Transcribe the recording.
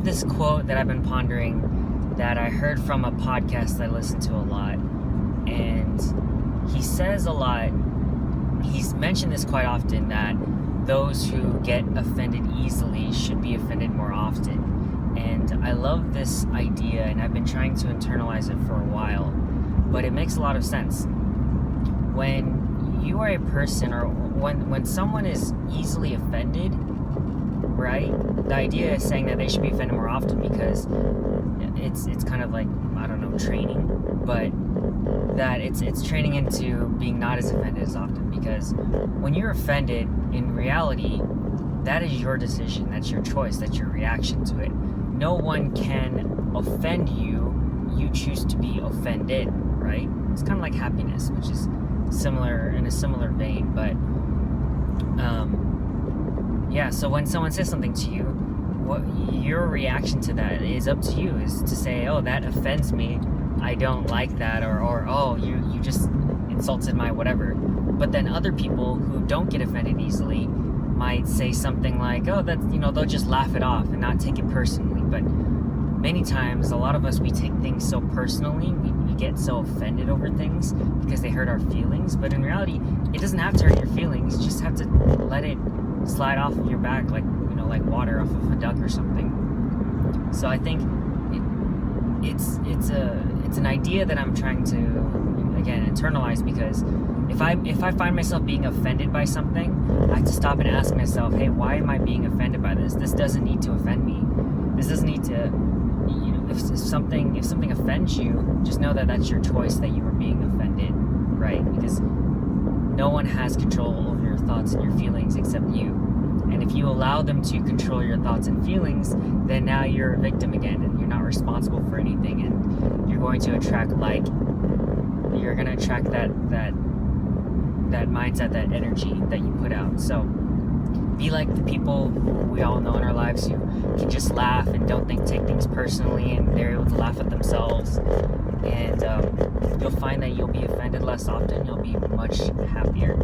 have this quote that I've been pondering that I heard from a podcast that I listen to a lot, and he says a lot, he's mentioned this quite often, that those who get offended easily should be offended more often. And I love this idea, and I've been trying to internalize it for a while, but it makes a lot of sense. When you are a person, or when someone is easily offended, right, the idea is saying that they should be offended more often, because it's kind of like, I don't know, training, but that it's training into being not as offended as often, because when you're offended, in reality, that is your decision, that's your choice, that's your reaction to it. No one can offend you, you choose to be offended, right? It's kind of like happiness, which is similar, in a similar vein, but yeah, so when someone says something to you, what your reaction to that is up to you, is to say, oh, that offends me, I don't like that, or oh, you just insulted my whatever. But then other people who don't get offended easily might say something like, oh, that's, they'll just laugh it off and not take it personally. But many times, a lot of us, we take things so personally, we get so offended over things because they hurt our feelings. But in reality, it doesn't have to hurt your feelings, you just have to let it slide off of your back like water off of a duck or something. So I think it's an idea that I'm trying to, again, internalize, because if I find myself being offended by something, I have to stop and ask myself, hey, why am I being offended by this? This doesn't need to offend me. This doesn't need to, if something offends you, just know that that's your choice, that you were being offended, right? Because no one has control over your thoughts and your feelings except you. And if you allow them to control your thoughts and feelings, then now you're a victim again, and you're not responsible for anything, and you're going to attract you're going to attract that mindset, that energy that you put out. So be like the people we all know in our lives who can just laugh and don't take things personally, and they're able to laugh at themselves. And you'll find that you'll be offended less often. You'll be much happier.